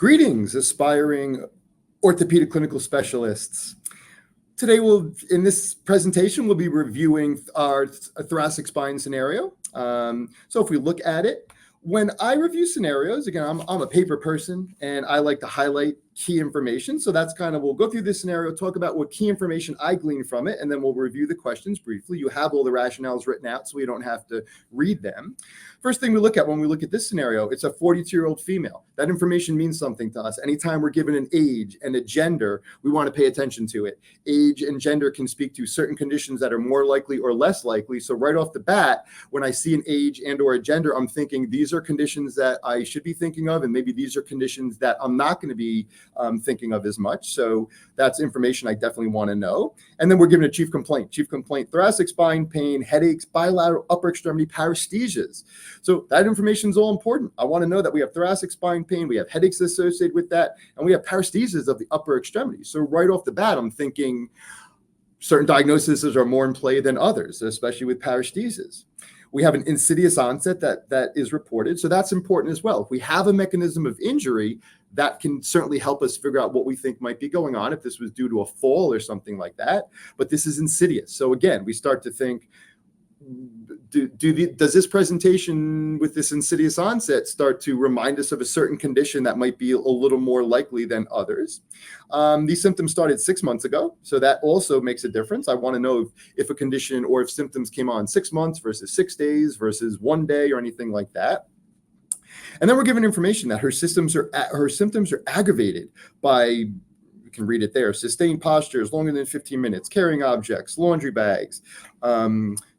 Greetings, aspiring orthopedic clinical specialists. Today, in this presentation, we'll be reviewing our thoracic spine scenario. So if we look at it, when I review scenarios, again, I'm a paper person and I like to highlight key information. So that's we'll go through this scenario, talk about what key information I glean from it, and then we'll review the questions briefly. You have all the rationales written out so we don't have to read them. First thing we look at when we look at this scenario, it's a 42-year-old female. That information means something to us. Anytime we're given an age and a gender, we want to pay attention to it. Age and gender can speak to certain conditions that are more likely or less likely. So right off the bat, when I see an age and or a gender, I'm thinking these are conditions that I should be thinking of, and maybe these are conditions that I'm not going to be thinking of as much. So that's information I definitely want to know. And then we're given a chief complaint, thoracic spine pain, headaches, bilateral upper extremity paresthesias. So that information is all important. I want to know that we have thoracic spine pain, we have headaches associated with that, and we have paresthesias of the upper extremity. So right off the bat, I'm thinking certain diagnoses are more in play than others, especially with paresthesias. We have an insidious onset that is reported. So that's important as well. If we have a mechanism of injury, that can certainly help us figure out what we think might be going on if this was due to a fall or something like that. But this is insidious. So again, we start to think, does this presentation with this insidious onset start to remind us of a certain condition that might be a little more likely than others? These symptoms started 6 months ago, so that also makes a difference. I want to know if a condition or if symptoms came on 6 months versus 6 days versus 1 day or anything like that. And then we're given information that her symptoms are aggravated by, you can read it there, sustained postures longer than 15 minutes, carrying objects, laundry bags,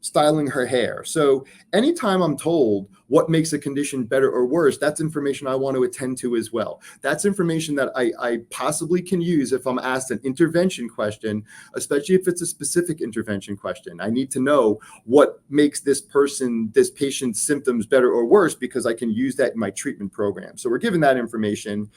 styling her hair. So anytime I'm told what makes a condition better or worse, that's information I want to attend to as well. That's information that I possibly can use if I'm asked an intervention question, especially if it's a specific intervention question. I need to know what makes this patient's symptoms better or worse, because I can use that in my treatment program. So we're given that information.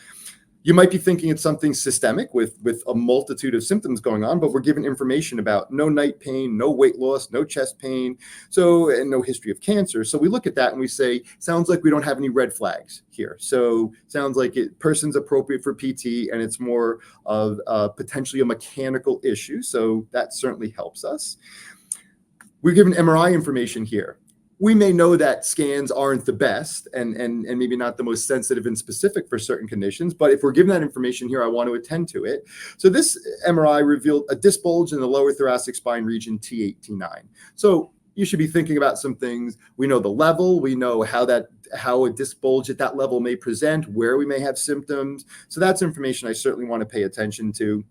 You might be thinking it's something systemic with a multitude of symptoms going on, but we're given information about no night pain, no weight loss, no chest pain, and no history of cancer. So we look at that and we say, sounds like we don't have any red flags here. So sounds like person's appropriate for PT, and it's more of potentially a mechanical issue. So that certainly helps us. We're given MRI information here. We may know that scans aren't the best and maybe not the most sensitive and specific for certain conditions, but if we're given that information here, I want to attend to it. So this MRI revealed a disc bulge in the lower thoracic spine region T8, T9. So you should be thinking about some things. We know the level, we know how a disc bulge at that level may present, where we may have symptoms. So that's information I certainly want to pay attention to.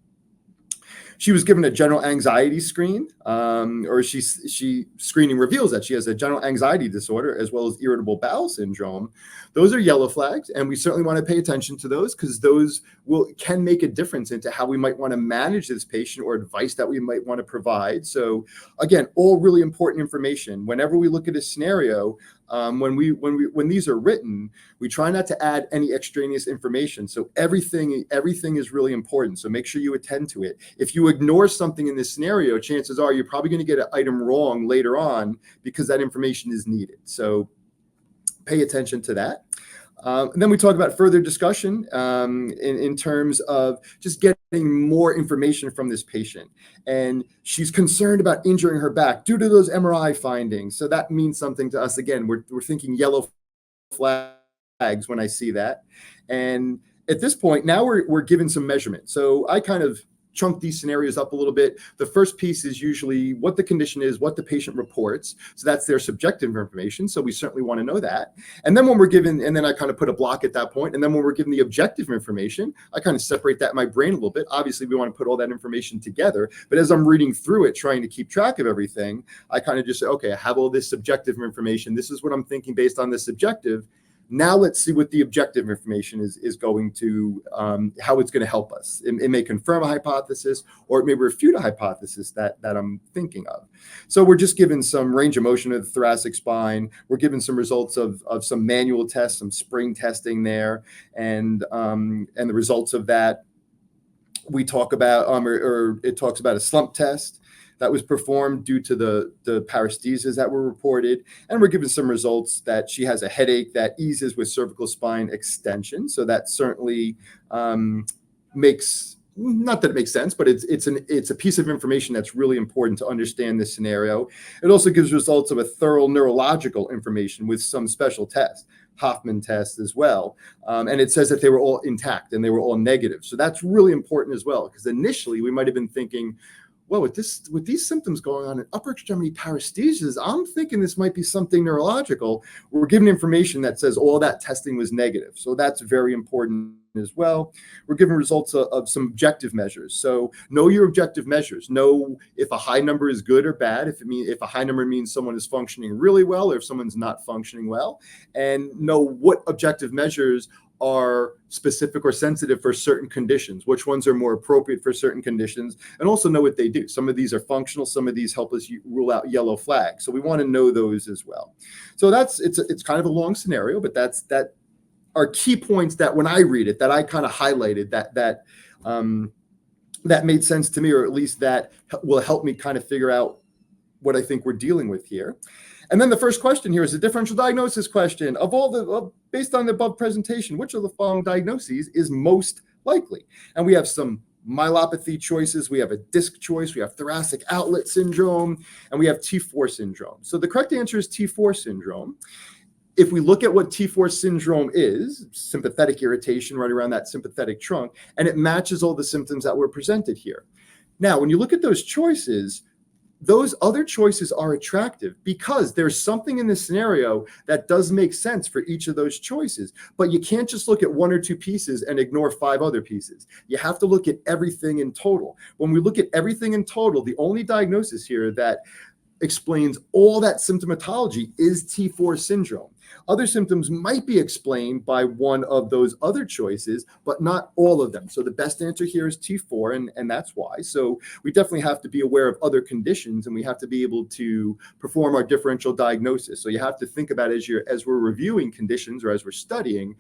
She was given a general anxiety screen, or screening reveals that she has a general anxiety disorder as well as irritable bowel syndrome. Those are yellow flags, and we certainly want to pay attention to those, because those can make a difference into how we might want to manage this patient or advice that we might want to provide. So again, all really important information. Whenever we look at a scenario, when these are written, we try not to add any extraneous information. So everything is really important. So make sure you attend to it. If you ignore something in this scenario, chances are you're probably going to get an item wrong later on, because that information is needed. So pay attention to that. And then we talk about further discussion in terms of just getting more information from this patient. And she's concerned about injuring her back due to those MRI findings. So that means something to us. Again, we're thinking yellow flags when I see that. And at this point, now we're given some measurement. So I kind of chunk these scenarios up a little bit. The first piece is usually what the condition is, what the patient reports. So that's their subjective information. So we certainly want to know that. And then when we're given, and then I kind of put a block at that point. And then when we're given the objective information, I kind of separate that in my brain a little bit. Obviously, we want to put all that information together. But as I'm reading through it, trying to keep track of everything, I kind of just say, okay, I have all this subjective information. This is what I'm thinking based on this subjective. Now let's see what the objective information is going to, how it's going to help us. It may confirm a hypothesis, or it may refute a hypothesis that I'm thinking of. So we're just given some range of motion of the thoracic spine. We're given some results of some manual tests, some spring testing there, and the results of that we talk about, or it talks about a slump test. That was performed due to the paresthesias that were reported, and we're given some results that she has a headache that eases with cervical spine extension. So that certainly makes, not that it makes sense, but it's a piece of information that's really important to understand this scenario. It also gives results of a thorough neurological information with some special tests, Hoffman tests as well. And it says that they were all intact and they were all negative. So that's really important as well, because initially we might have been thinking, well, with these symptoms going on in upper extremity paresthesias, I'm thinking this might be something neurological. We're given information that says all that testing was negative. So that's very important as well. We're given results of some objective measures. So know your objective measures. Know if a high number is good or bad. If a high number means someone is functioning really well, or if someone's not functioning well, and know what objective measures are specific or sensitive for certain conditions, which ones are more appropriate for certain conditions, and also know what they do. Some of these are functional, some of these help us rule out yellow flags. So we want to know those as well. So it's kind of a long scenario, but that are key points that when I read it, that I kind of highlighted that made sense to me, or at least that will help me kind of figure out what I think we're dealing with here. And then the first question here is a differential diagnosis question. Based on the above presentation, which of the following diagnoses is most likely? And we have some myelopathy choices, we have a disc choice, we have thoracic outlet syndrome, and we have T4 syndrome. So the correct answer is T4 syndrome. If we look at what T4 syndrome is, sympathetic irritation right around that sympathetic trunk, and it matches all the symptoms that were presented here. Now, when you look at those choices, those other choices are attractive because there's something in this scenario that does make sense for each of those choices. But you can't just look at one or two pieces and ignore 5 other pieces. You have to look at everything in total. When we look at everything in total, the only diagnosis here that explains all that symptomatology is T4 syndrome. Other symptoms might be explained by one of those other choices, but not all of them. So the best answer here is T4, and that's why. So we definitely have to be aware of other conditions, and we have to be able to perform our differential diagnosis. So you have to think about as we're reviewing conditions or as we're studying,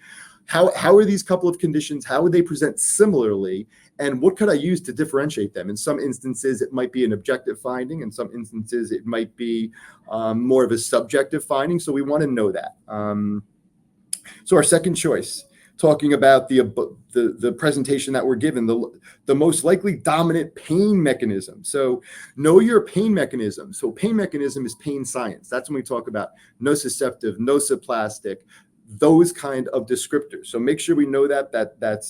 how are these couple of conditions, how would they present similarly, and what could I use to differentiate them? In some instances, it might be an objective finding. In some instances, it might be more of a subjective finding. So we want to know that. So our second choice, talking about the presentation that we're given, the most likely dominant pain mechanism. So know your pain mechanism. So pain mechanism is pain science. That's when we talk about nociceptive, nociplastic, those kind of descriptors. So make sure we know that's not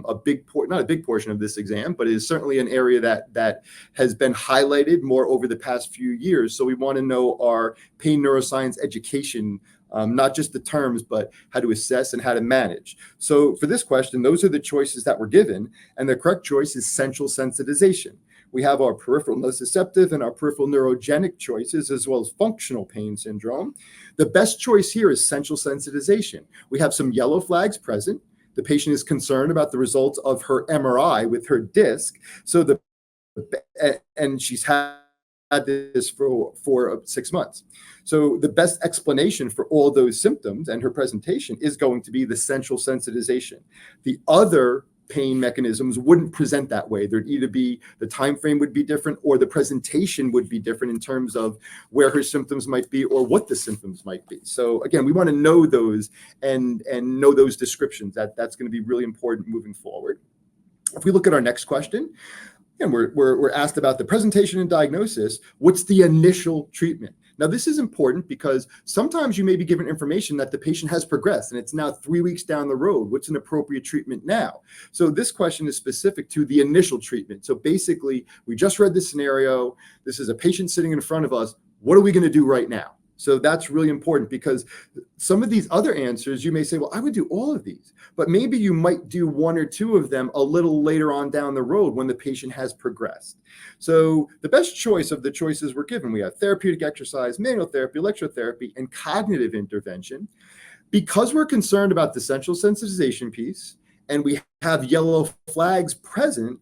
a big portion of this exam, but it is certainly an area that has been highlighted more over the past few years. So we want to know our pain neuroscience education, not just the terms, but how to assess and how to manage. So for this question, those are the choices that were given, and the correct choice is central sensitization. We have our peripheral nociceptive and our peripheral neurogenic choices, as well as functional pain syndrome. The best choice here is central sensitization. We have some yellow flags present. The patient is concerned about the results of her MRI with her disc. And she's had this for 6 months. So the best explanation for all those symptoms and her presentation is going to be the central sensitization. The other pain mechanisms wouldn't present that way. There'd either be the time frame would be different, or the presentation would be different in terms of where her symptoms might be or what the symptoms might be. So again, we want to know those and know those descriptions. That's going to be really important moving forward. If we look at our next question, and we're asked about the presentation and diagnosis, what's the initial treatment? Now, this is important because sometimes you may be given information that the patient has progressed and it's now 3 weeks down the road. What's an appropriate treatment now? So this question is specific to the initial treatment. So basically, we just read this scenario. This is a patient sitting in front of us. What are we going to do right now? So that's really important, because some of these other answers, you may say, well, I would do all of these, but maybe you might do 1 or 2 of them a little later on down the road when the patient has progressed. So the best choice of the choices we're given, we have therapeutic exercise, manual therapy, electrotherapy, and cognitive intervention. Because we're concerned about the central sensitization piece and we have yellow flags present,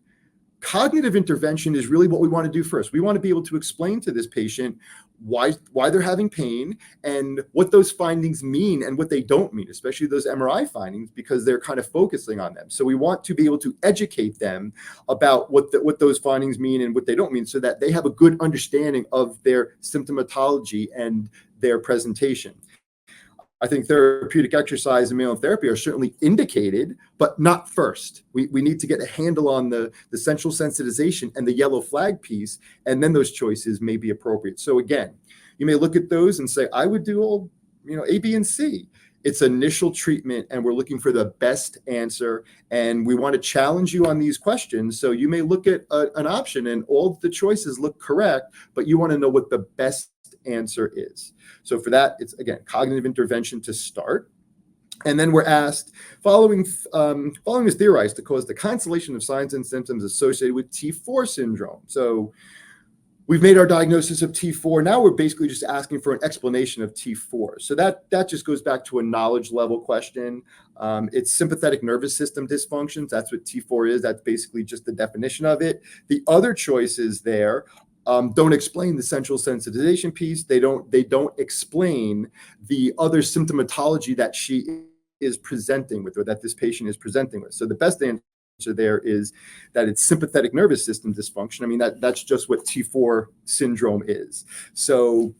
cognitive intervention is really what we want to do first. We want to be able to explain to this patient why they're having pain and what those findings mean and what they don't mean, especially those MRI findings, because they're kind of focusing on them. So we want to be able to educate them about what those findings mean and what they don't mean, so that they have a good understanding of their symptomatology and their presentation. I think therapeutic exercise and manual therapy are certainly indicated, but not first. We need to get a handle on the central sensitization and the yellow flag piece, and then those choices may be appropriate. So again, you may look at those and say, I would do all, A, B, and C. It's initial treatment, and we're looking for the best answer, and we want to challenge you on these questions. So you may look at an option and all the choices look correct, but you want to know what the best answer is. So for that, it's again cognitive intervention to start. And then we're asked, following is theorized to cause the constellation of signs and symptoms associated with T4 syndrome. So we've made our diagnosis of T4. Now we're basically just asking for an explanation of T4. So that just goes back to a knowledge level question. It's sympathetic nervous system dysfunctions. That's what T4 is. That's basically just the definition of it. The other choices there don't explain the central sensitization piece. They don't explain the other symptomatology that she is presenting with, or that this patient is presenting with. So the best answer there is that it's sympathetic nervous system dysfunction. I mean, that's just what T4 syndrome is. So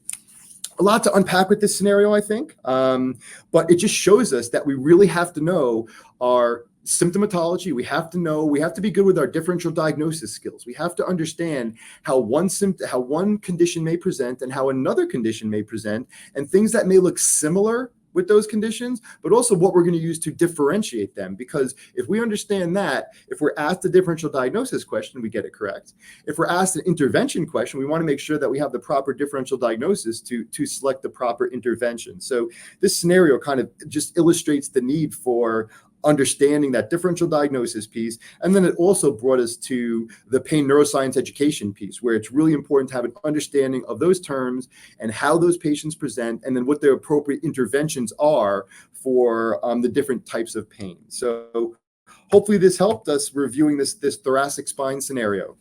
a lot to unpack with this scenario, I think. But it just shows us that we really have to know our symptomatology. We have to be good with our differential diagnosis skills. We have to understand how one condition may present and how another condition may present, and things that may look similar with those conditions, but also what we're going to use to differentiate them. Because if we understand that, if we're asked a differential diagnosis question, we get it correct. If we're asked an intervention question, we want to make sure that we have the proper differential diagnosis to select the proper intervention. So this scenario kind of just illustrates the need for understanding that differential diagnosis piece. And then it also brought us to the pain neuroscience education piece, where it's really important to have an understanding of those terms and how those patients present, and then what their appropriate interventions are for the different types of pain. So hopefully this helped us reviewing this thoracic spine scenario.